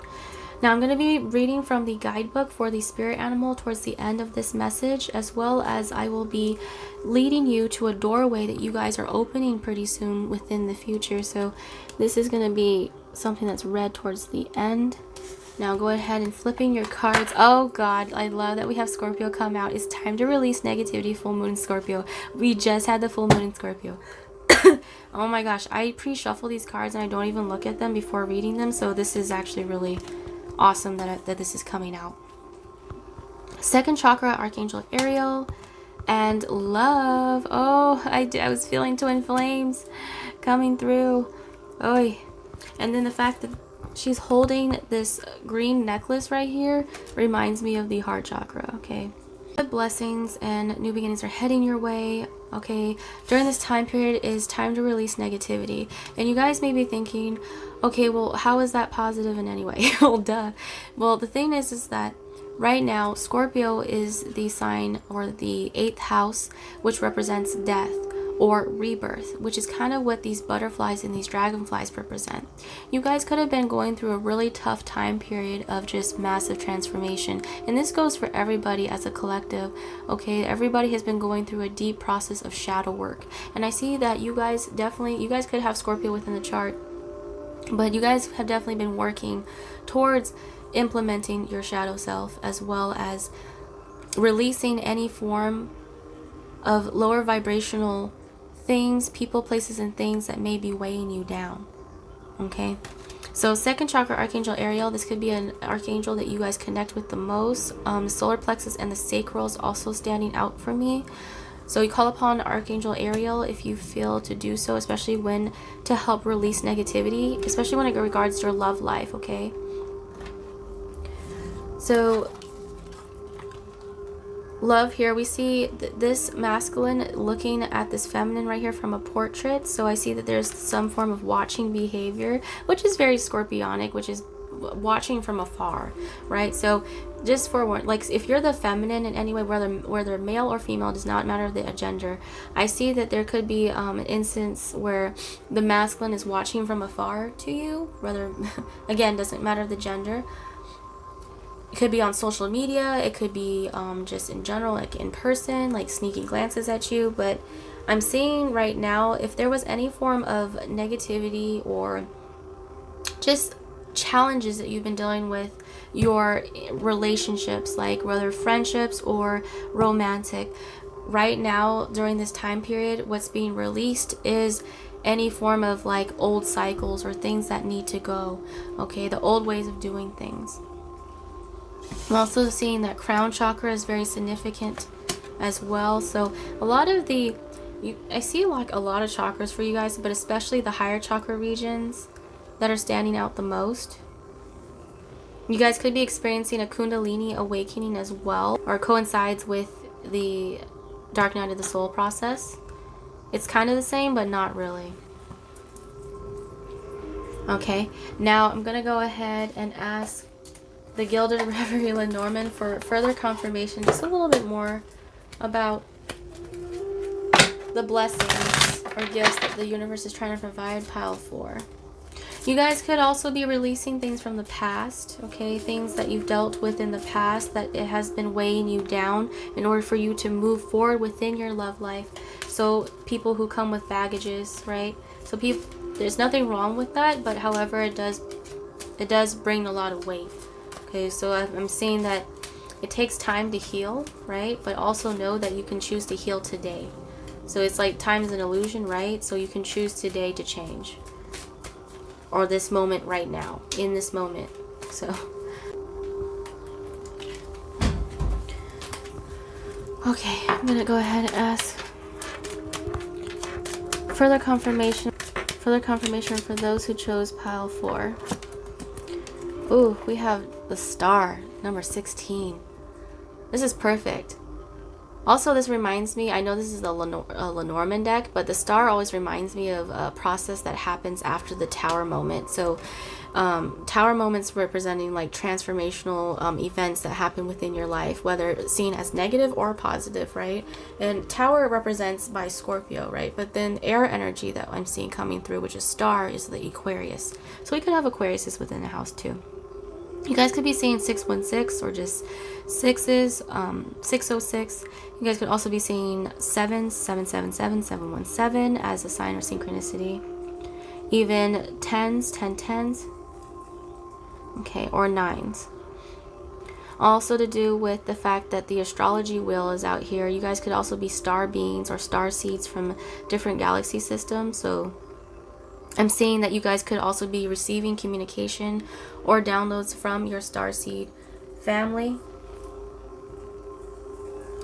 Now I'm going to be reading from the guidebook for the spirit animal towards the end of this message, as well as I will be leading you to a doorway that you guys are opening pretty soon within the future. So this is going to be something that's read towards the end. Now go ahead and flipping your cards. Oh God, I love that we have Scorpio come out. It's time to release negativity, full moon in Scorpio. We just had the full moon in Scorpio. Oh my gosh, I pre-shuffle these cards and I don't even look at them before reading them, so this is actually really awesome that this is coming out. Second chakra, Archangel Ariel, and love. Oh, I was feeling twin flames coming through. Oy. And then the fact that she's holding this green necklace right here reminds me of the heart chakra, okay? The blessings and new beginnings are heading your way, okay? During this time period is time to release negativity. And you guys may be thinking, okay, well, how is that positive in any way? Well, duh. Well, the thing is that right now, Scorpio is the sign or the 8th house, which represents death or rebirth, which is kind of what these butterflies and these dragonflies represent. You guys could have been going through a really tough time period of just massive transformation, and this goes for everybody as a collective, okay? Everybody has been going through a deep process of shadow work, and I see that you guys could have Scorpio within the chart, but you guys have definitely been working towards implementing your shadow self, as well as releasing any form of lower vibrational things, people, places, and things that may be weighing you down, okay? So second chakra, Archangel Ariel, this could be an archangel that you guys connect with the most. Solar plexus and the sacral is also standing out for me. So you call upon Archangel Ariel if you feel to do so, especially when to help release negativity, especially when it regards your love life, okay? So love, here we see this masculine looking at this feminine right here from a portrait. So I see that there's some form of watching behavior, which is very scorpionic, which is watching from afar, right? So just for like, if you're the feminine in any way, whether male or female, does not matter the gender, I see that there could be an instance where the masculine is watching from afar to you, whether again, doesn't matter the gender. It could be on social media, it could be just in general, like in person, like sneaking glances at you. But I'm seeing right now, if there was any form of negativity or just challenges that you've been dealing with your relationships, like whether friendships or romantic, right now during this time period, what's being released is any form of like old cycles or things that need to go, okay? The old ways of doing things. I'm also seeing that crown chakra is very significant as well. So a lot of I see like a lot of chakras for you guys, but especially the higher chakra regions that are standing out the most. You guys could be experiencing a Kundalini awakening as well, or coincides with the dark night of the soul process. It's kind of the same, but not really. Okay, now I'm gonna go ahead and ask the Gilded Reverie Lenormand for further confirmation, just a little bit more about the blessings or gifts that the universe is trying to provide pile 4. You guys could also be releasing things from the past, okay? Things that you've dealt with in the past that it has been weighing you down in order for you to move forward within your love life. So people who come with baggages, right? So there's nothing wrong with that, but however, it does bring a lot of weight. Okay, so I'm seeing that it takes time to heal, right? But also know that you can choose to heal today. So it's like time is an illusion, right? So you can choose today to change. Or this moment right now, in this moment. So okay, I'm gonna go ahead and ask further confirmation for those who chose pile 4. Ooh, we have the star, number 16. This is perfect. Also, this reminds me, I know this is the Lenormand deck, but the star always reminds me of a process that happens after the tower moment. So tower moments representing like transformational events that happen within your life, whether seen as negative or positive, right? And tower represents by Scorpio, right? But then air energy that I'm seeing coming through, which is star, is the Aquarius. So we could have Aquarius within the house too. You guys could be seeing 616 or just 6s, 606. You guys could also be seeing 7s, 777, 717 as a sign of synchronicity. Even 10s, 1010s. Okay, or 9s. Also to do with the fact that the astrology wheel is out here. You guys could also be star beings or star seeds from different galaxy systems. So I'm seeing that you guys could also be receiving communication or downloads from your starseed family.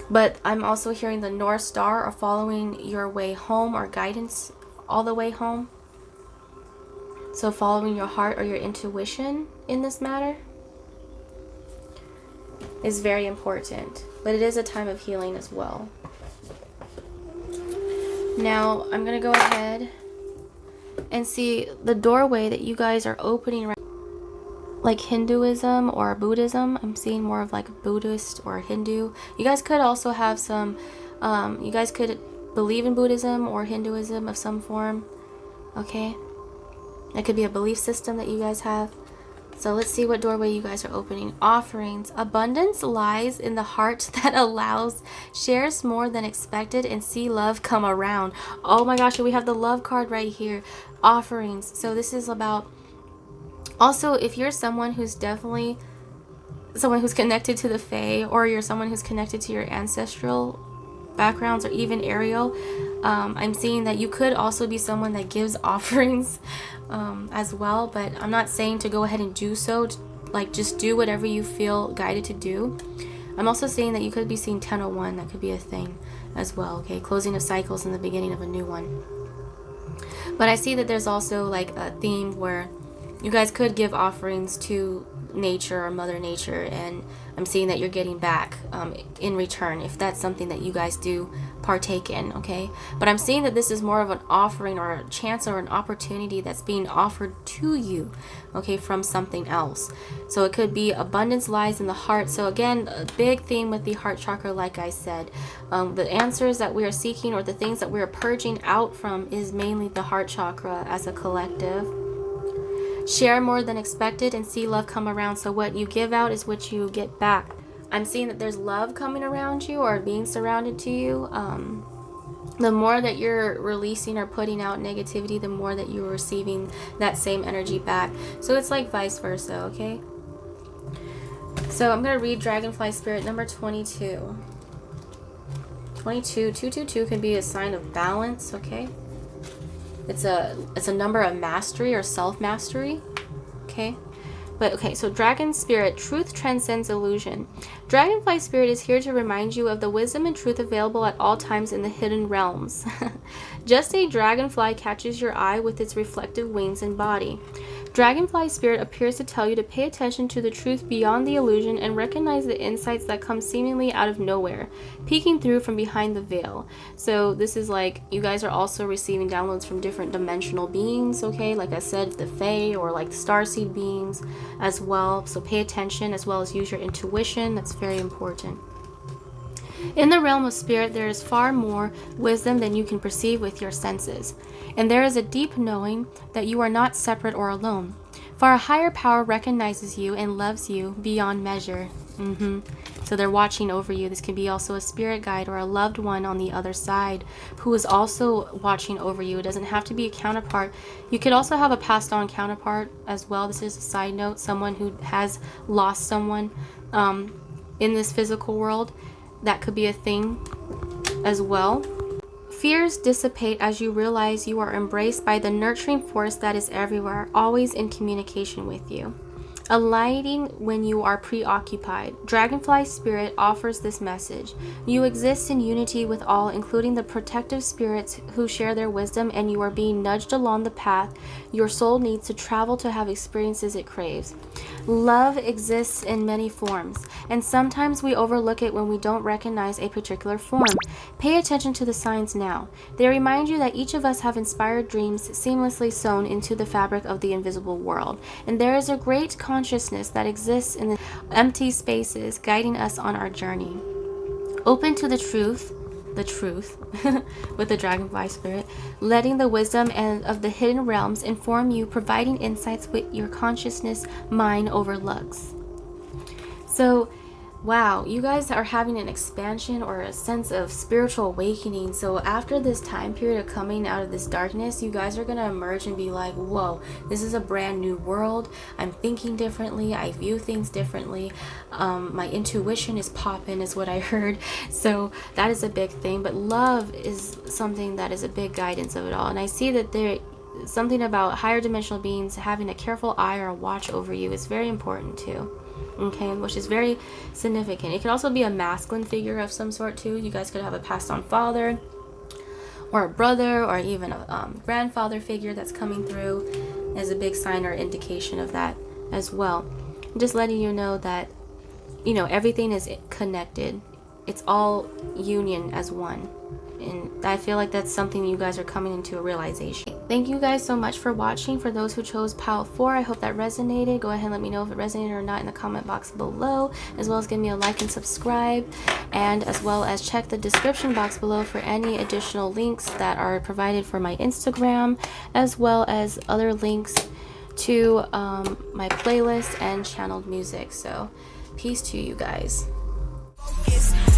But I'm also hearing the North Star or following your way home or guidance all the way home. So following your heart or your intuition in this matter is very important. But it is a time of healing as well. Now I'm going to go ahead and see the doorway that you guys are opening right, like Hinduism or Buddhism. I'm seeing more of like Buddhist or Hindu. You guys could also have some, you guys could believe in Buddhism or Hinduism of some form. Okay, it could be a belief system that you guys have. So let's see what doorway you guys are opening. Offerings. Abundance lies in the heart that allows, shares more than expected, and see love come around. Oh my gosh, we have the love card right here. Offerings. So this is about, also if you're someone who's definitely someone who's connected to the Fae, or you're someone who's connected to your ancestral backgrounds, or even Ariel, I'm seeing that you could also be someone that gives offerings as well. But I'm not saying to go ahead and do so. Like, just do whatever you feel guided to do. I'm also saying that you could be seeing 1001. That could be a thing as well. Okay, closing of cycles and the beginning of a new one. But I see that there's also like a theme where you guys could give offerings to nature or Mother Nature, and I'm seeing that you're getting back in return, if that's something that you guys do partake in. Okay, but I'm seeing that this is more of an offering or a chance or an opportunity that's being offered to you, okay, from something else. So it could be abundance lies in the heart. So again, a big theme with the heart chakra, like I said, the answers that we are seeking or the things that we are purging out from is mainly the heart chakra as a collective. Share more than expected and see love come around. So what you give out is what you get back. I'm seeing that there's love coming around you or being surrounded to you. The more that you're releasing or putting out negativity, the more that you're receiving that same energy back. So it's like vice versa, okay? So I'm going to read Dragonfly Spirit number 22. 222 can be a sign of balance, okay? It's a number of mastery or self-mastery, okay? But okay, so Dragon Spirit, truth transcends illusion. Dragonfly Spirit is here to remind you of the wisdom and truth available at all times in the hidden realms. Just a dragonfly catches your eye with its reflective wings and body. Dragonfly Spirit appears to tell you to pay attention to the truth beyond the illusion and recognize the insights that come seemingly out of nowhere, peeking through from behind the veil. So this is like, you guys are also receiving downloads from different dimensional beings, okay? Like I said, the Fae or like the Starseed beings as well. So pay attention as well as use your intuition. That's very important. In the realm of spirit, there is far more wisdom than you can perceive with your senses. And there is a deep knowing that you are not separate or alone. For a higher power recognizes you and loves you beyond measure. So they're watching over you. This can be also a spirit guide or a loved one on the other side who is also watching over you. It doesn't have to be a counterpart. You could also have a passed on counterpart as well. This is a side note. Someone who has lost someone in this physical world. That could be a thing as well. Fears dissipate as you realize you are embraced by the nurturing force that is everywhere, always in communication with you. Alighting when you are preoccupied. Dragonfly Spirit offers this message. You exist in unity with all, including the protective spirits who share their wisdom, and you are being nudged along the path your soul needs to travel to have experiences it craves. Love exists in many forms, and sometimes we overlook it when we don't recognize a particular form. Pay attention to the signs now. They remind you that each of us have inspired dreams seamlessly sewn into the fabric of the invisible world, and there is a great consciousness that exists in the empty spaces guiding us on our journey. Open to the truth with the Dragonfly Spirit, letting the wisdom and of the hidden realms inform you, providing insights with your consciousness mind overlooks. So Wow, you guys are having an expansion or a sense of spiritual awakening. So after this time period of coming out of this darkness, you guys are going to emerge and be like, whoa, this is a brand new world. I'm thinking differently. I view things differently. My intuition is popping is what I heard. So that is a big thing. But love is something that is a big guidance of it all. And I see that there something about higher dimensional beings having a careful eye or a watch over you is very important too. Okay, which is very significant. It could also be a masculine figure of some sort too. You guys could have a passed on father or a brother or even a grandfather figure that's coming through as a big sign or indication of that as well. I'm just letting you know that, you know, everything is connected. It's all union as one. And I feel like that's something you guys are coming into a realization. Thank you guys so much for watching. For those who chose pile 4, I hope that resonated. Go ahead and let me know if it resonated or not in the comment box below, as well as give me a like and subscribe, and as well as check the description box below for any additional links that are provided for my Instagram, as well as other links to my playlist and channeled music. So peace to you guys.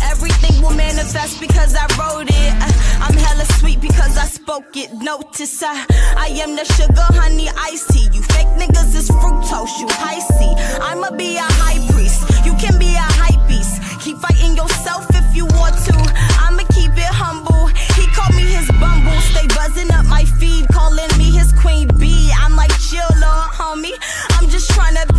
Everything will manifest because I wrote it. I'm hella sweet because I spoke it. Notice I am the sugar, honey, iced tea. You fake niggas is fructose, you icy. I'ma be a high priest. You can be a hype beast. Keep fighting yourself if you want to. I'ma keep it humble. He called me his bumble. Stay buzzing up my feed, calling me his queen bee. I'm like, chill, little homie. I'm just trying to